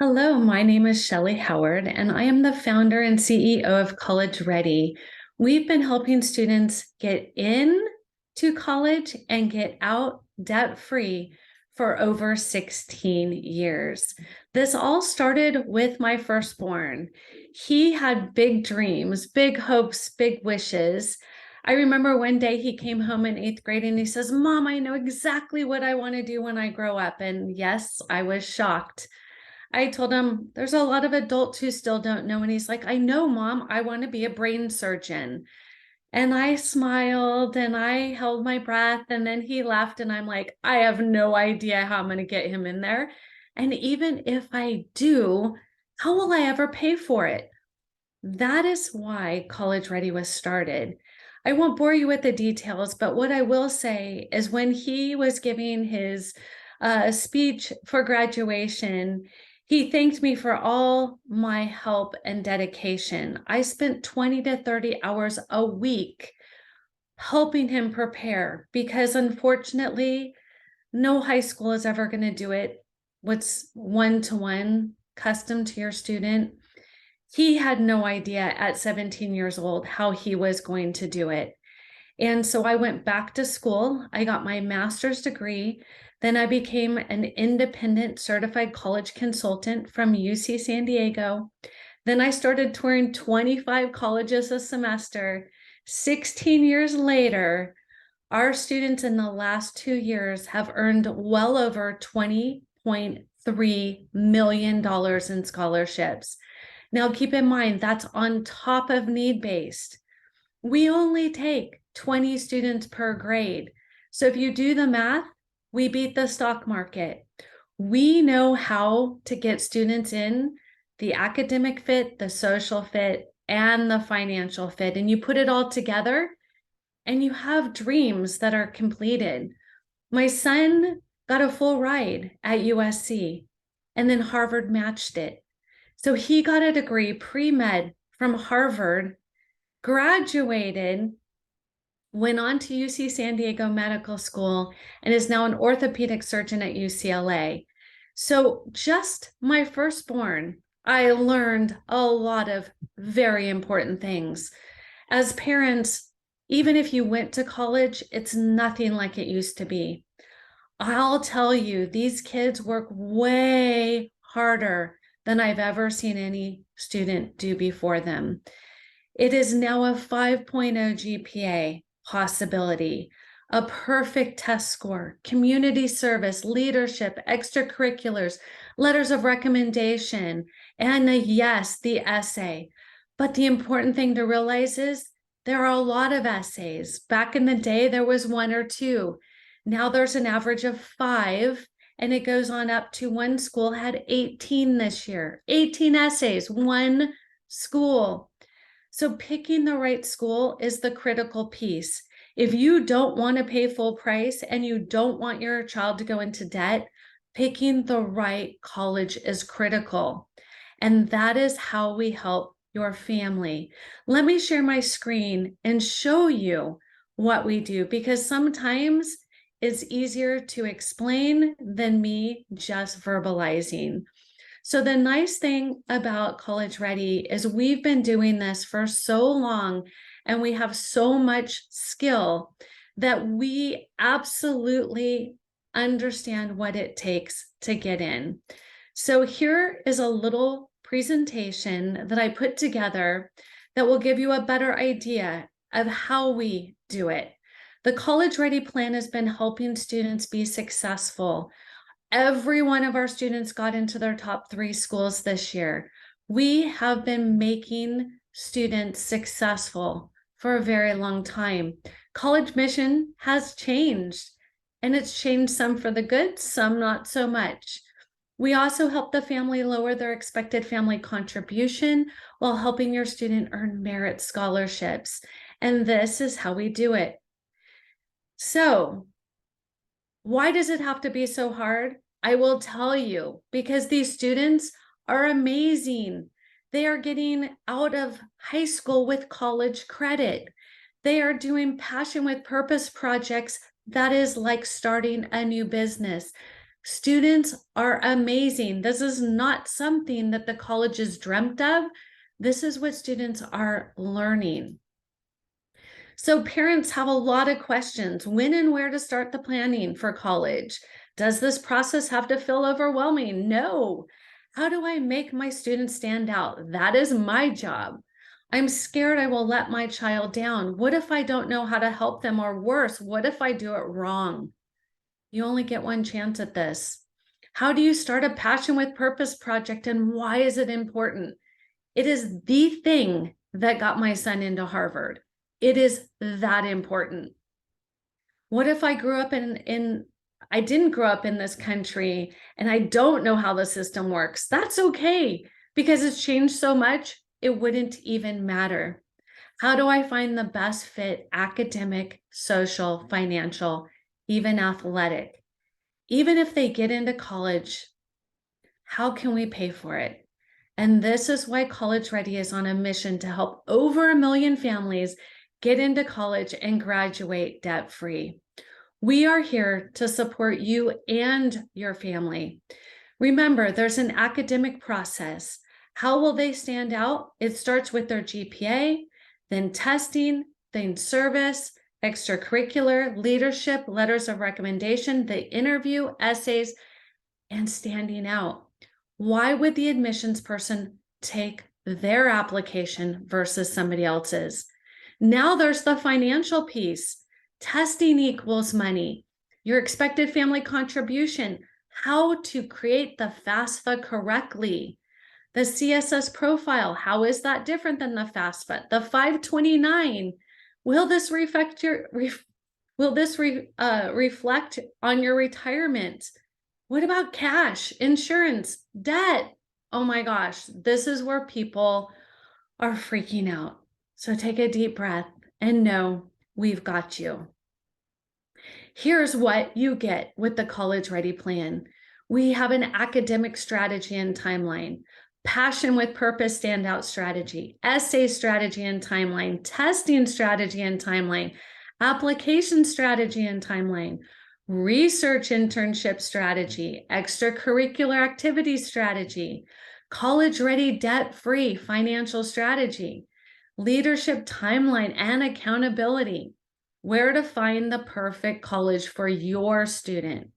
Hello, my name is Shelley Howard, and I am the founder and CEO of College Ready. We've been helping students get in to college and get out debt-free for over 16 years. This all started with my firstborn. He had big dreams, big hopes, big wishes. I remember one day he came home in eighth grade and he says, "Mom, I know exactly what I want to do when I grow up." And yes, I was shocked. I told him, there's a lot of adults who still don't know. And he's like, "I know, Mom, I want to be a brain surgeon." And I smiled and I held my breath. And then he laughed. And I'm like, I have no idea how I'm going to get him in there. And even if I do, how will I ever pay for it? That is why College Ready was started. I won't bore you with the details, but what I will say is when he was giving his speech for graduation, he thanked me for all my help and dedication. I spent 20 to 30 hours a week helping him prepare because unfortunately, no high school is ever going to do it. What's one-to-one custom to your student. He had no idea at 17 years old how he was going to do it. And so I went back to school. I got my master's degree. Then I became an independent certified college consultant from UC San Diego. Then I started touring 25 colleges a semester. 16 years later, our students in the last 2 years have earned well over $20.3 million in scholarships. Now, keep in mind, that's on top of need-based. We only take 20 students per grade. So if you do the math, we beat the stock market. We know how to get students in the academic fit, the social fit, and the financial fit. And you put it all together and you have dreams that are completed. My son got a full ride at USC and then Harvard matched it. So he got a degree pre-med from Harvard, graduated, went on to UC San Diego Medical School, and is now an orthopedic surgeon at UCLA. So just my firstborn, I learned a lot of very important things. As parents, even if you went to college, it's nothing like it used to be. I'll tell you, these kids work way harder than I've ever seen any student do before them. It is now a 5.0 GPA possibility, a perfect test score, community service, leadership, extracurriculars, letters of recommendation, and yes, the essay. But the important thing to realize is there are a lot of essays. Back in the day, there was one or two. Now there's an average of 5, and it goes on up to one school had 18 this year. 18 essays, one school. So picking the right school is the critical piece. If you don't want to pay full price and you don't want your child to go into debt, picking the right college is critical. And that is how we help your family. Let me share my screen and show you what we do, because sometimes it's easier to explain than me just verbalizing. So the nice thing about College Ready is we've been doing this for so long and we have so much skill that we absolutely understand what it takes to get in. So here is a little presentation that I put together that will give you a better idea of how we do it. The College Ready plan has been helping students be successful. Every one of our students got into their top 3 schools this year. We have been making students successful for a very long time. College mission has changed, and it's changed some for the good, some not so much. We also help the family lower their expected family contribution while helping your student earn merit scholarships. And this is how we do it. So, why does it have to be so hard? I will tell you, because these students are amazing. They are getting out of high school with college credit. They are doing passion with purpose projects that is like starting a new business. Students are amazing. This is not something that the colleges dreamt of. This is what students are learning. So parents have a lot of questions. When and where to start the planning for college? Does this process have to feel overwhelming? No. How do I make my students stand out? That is my job. I'm scared I will let my child down. What if I don't know how to help them? Or worse, what if I do it wrong? You only get one chance at this. How do you start a Passion with Purpose project, and why is it important? It is the thing that got my son into Harvard. It is that important. What if I grew up I didn't grow up in this country and I don't know how the system works? That's okay, because it's changed so much, it wouldn't even matter. How do I find the best fit academic, social, financial, even athletic? Even if they get into college, how can we pay for it? And this is why College Ready is on a mission to help over 1 million families get into college and graduate debt-free. We are here to support you and your family. Remember, there's an academic process. How will they stand out? It starts with their GPA, then testing, then service, extracurricular, leadership, letters of recommendation, the interview, essays, and standing out. Why would the admissions person take their application versus somebody else's? Now there's the financial piece. Testing equals money. Your expected family contribution, how to create the FAFSA correctly. The CSS profile, how is that different than the FAFSA? The 529, will this reflect reflect on your retirement? What about cash, insurance, debt? Oh my gosh, this is where people are freaking out. So take a deep breath and know we've got you. Here's what you get with the College Ready plan. We have an academic strategy and timeline, Passion with Purpose standout strategy, essay strategy and timeline, testing strategy and timeline, application strategy and timeline, research internship strategy, extracurricular activity strategy, College Ready debt-free financial strategy, leadership timeline and accountability, where to find the perfect college for your student.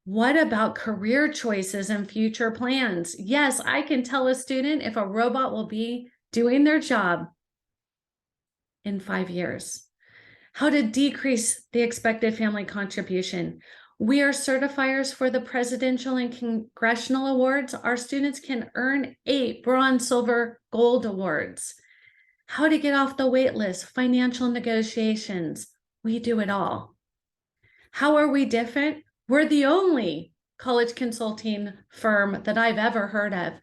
What about career choices and future plans? Yes, I can tell a student if a robot will be doing their job in 5 years. How to decrease the expected family contribution. We are certifiers for the presidential and congressional awards. Our students can earn 8 bronze, silver, gold awards. How to get off the wait list, financial negotiations. We do it all. How are we different? We're the only college consulting firm that I've ever heard of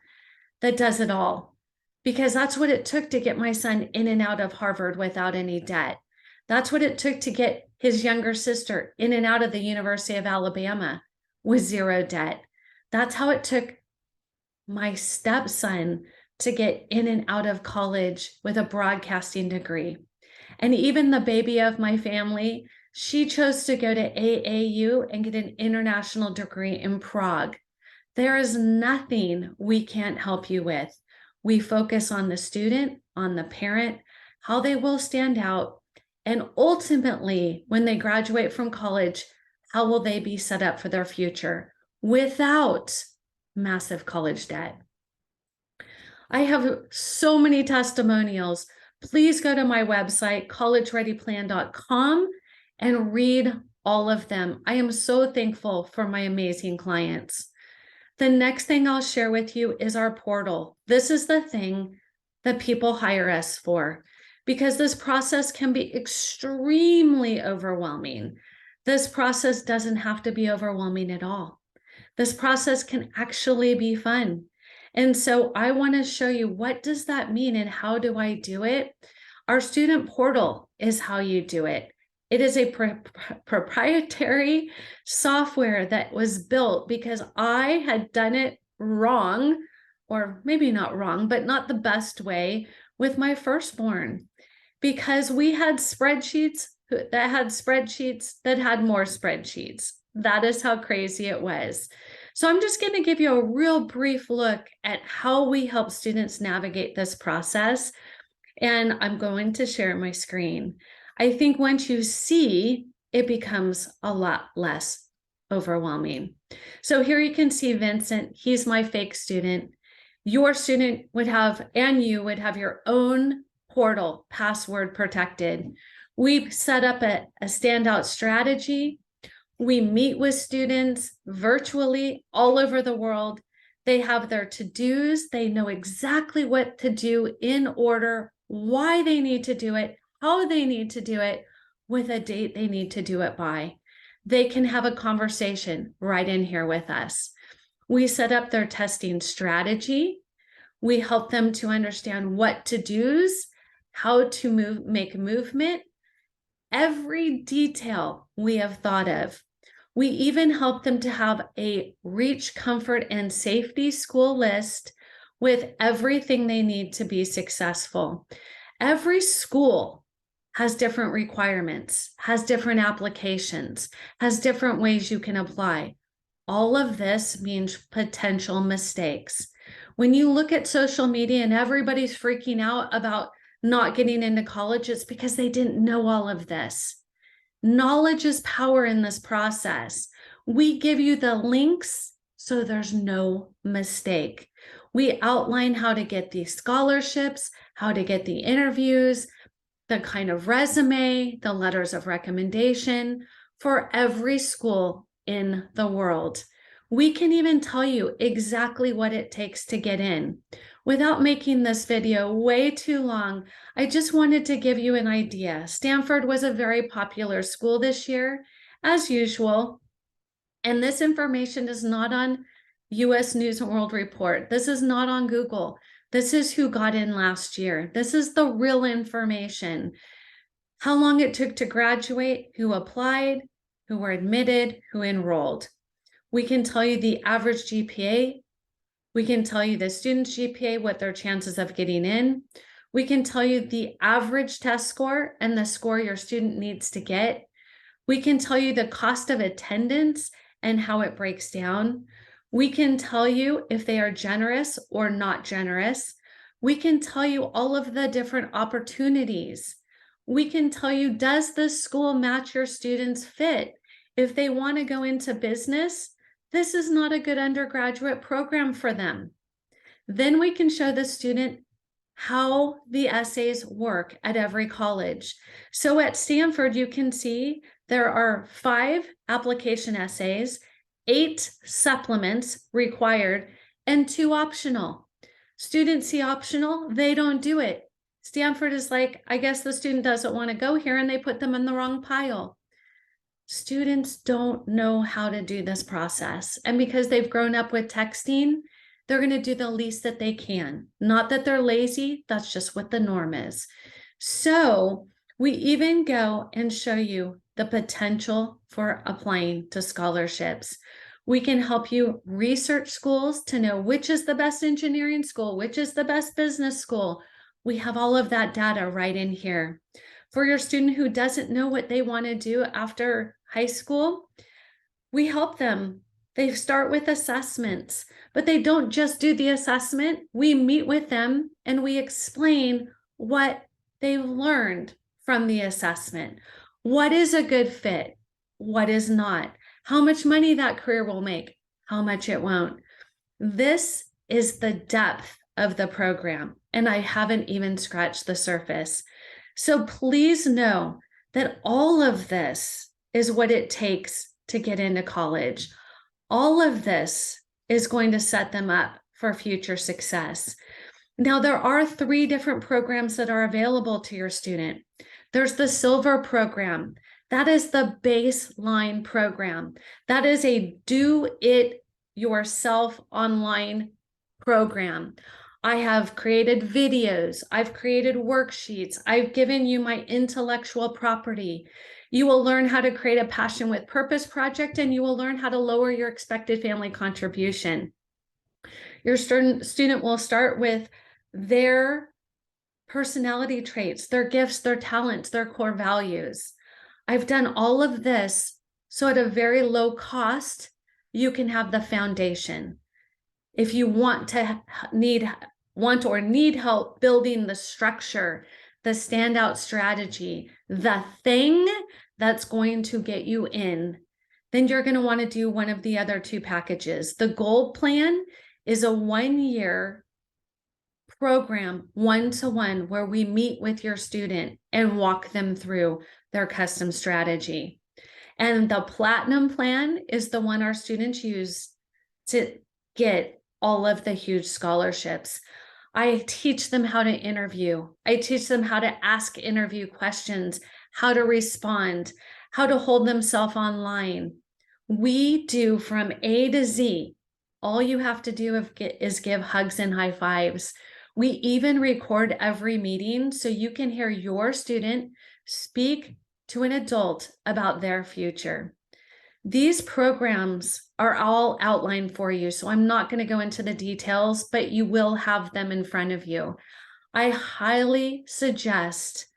that does it all, because that's what it took to get my son in and out of Harvard without any debt. That's what it took to get his younger sister in and out of the University of Alabama with 0 debt. That's how it took my stepson to get in and out of college with a broadcasting degree. And even the baby of my family, she chose to go to AAU and get an international degree in Prague. There is nothing we can't help you with. We focus on the student, on the parent, how they will stand out, and ultimately, when they graduate from college, how will they be set up for their future without massive college debt? I have so many testimonials. Please go to my website, collegereadyplan.com, and read all of them. I am so thankful for my amazing clients. The next thing I'll share with you is our portal. This is the thing that people hire us for, because this process can be extremely overwhelming. This process doesn't have to be overwhelming at all. This process can actually be fun. And so I want to show you, what does that mean and how do I do it? Our student portal is how you do it. It is a proprietary software that was built because I had done it wrong, or maybe not wrong, but not the best way with my firstborn, because we had spreadsheets that had more spreadsheets. That is how crazy it was. So I'm just going to give you a real brief look at how we help students navigate this process. And I'm going to share my screen. I think once you see, it becomes a lot less overwhelming. So here you can see Vincent. He's my fake student. Your student would have, and you would have your own portal, password protected. We've set up a standout strategy. We meet with students virtually all over the world. They have their to-dos. They know exactly what to do in order, why they need to do it, how they need to do it, with a date they need to do it by. They can have a conversation right in here with us. We set up their testing strategy. We help them to understand what to-dos, how to make movement, every detail we have thought of. We even help them to have a reach, comfort, and safety school list with everything they need to be successful. Every school has different requirements, has different applications, has different ways you can apply. All of this means potential mistakes. When you look at social media and everybody's freaking out about not getting into college, it's because they didn't know all of this. Knowledge is power in this process. We give you the links so there's no mistake. We outline how to get these scholarships, how to get the interviews, the kind of resume, the letters of recommendation for every school in the world. We can even tell you exactly what it takes to get in. Without making this video way too long, I just wanted to give you an idea. Stanford was a very popular school this year, as usual. And this information is not on US News and World Report. This is not on Google. This is who got in last year. This is the real information. How long it took to graduate, who applied, who were admitted, who enrolled. We can tell you the average GPA. We can tell you the student's GPA, what their chances of getting in. We can tell you the average test score and the score your student needs to get. We can tell you the cost of attendance and how it breaks down. We can tell you if they are generous or not generous. We can tell you all of the different opportunities. We can tell you, does this school match your students' fit? If they want to go into business, this is not a good undergraduate program for them. Then we can show the student how the essays work at every college. So at Stanford, you can see there are 5 application essays, 8 supplements required, and 2 optional. Students see optional, they don't do it. Stanford is like, I guess the student doesn't want to go here, and they put them in the wrong pile. Students don't know how to do this process. And because they've grown up with texting, they're going to do the least that they can. Not that they're lazy, that's just what the norm is. So we even go and show you the potential for applying to scholarships. We can help you research schools to know which is the best engineering school, which is the best business school. We have all of that data right in here. For your student who doesn't know what they want to do after high school, we help them. They start with assessments, but they don't just do the assessment. We meet with them and we explain what they've learned from the assessment. What is a good fit? What is not? How much money that career will make? How much it won't? This is the depth of the program, and I haven't even scratched the surface. So please know that all of this is what it takes to get into college. All of this is going to set them up for future success. Now, there are 3 different programs that are available to your student. There's the Silver program. That is the baseline program. That is a do-it-yourself online program. I have created videos. I've created worksheets. I've given you my intellectual property. You will learn how to create a passion with purpose project, and you will learn how to lower your expected family contribution. Your student will start with their personality traits, their gifts, their talents, their core values. I've done all of this So at a very low cost, you can have the foundation. If you want or need help building the structure, the standout strategy, the thing that's going to get you in, then you're going to want to do one of the other two packages. The Gold Plan is a 1-year program, one-to-one, where we meet with your student and walk them through their custom strategy. And the Platinum Plan is the one our students use to get all of the huge scholarships. I teach them how to interview. I teach them how to ask interview questions, how to respond, how to hold themselves online. We do from A to Z. All you have to do is give hugs and high fives. We even record every meeting so you can hear your student speak to an adult about their future. These programs are all outlined for you, so I'm not going to go into the details, but you will have them in front of you. I highly suggest,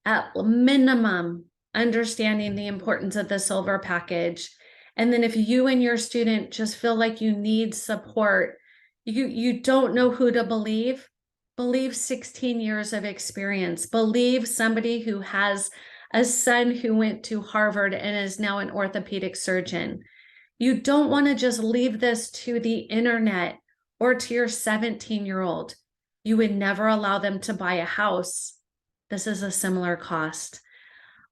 at minimum, understanding the importance of the silver package. And then if you and your student just feel like you need support, you don't know who to believe 16 years of experience. Believe somebody who has a son who went to Harvard and is now an orthopedic surgeon. You don't want to just leave this to the internet or to your 17-year-old. You would never allow them to buy a house. This is a similar cost.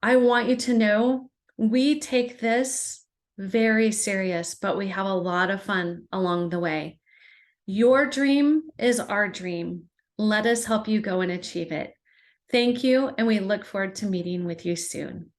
I want you to know we take this very serious, but we have a lot of fun along the way. Your dream is our dream. Let us help you go and achieve it. Thank you, and we look forward to meeting with you soon.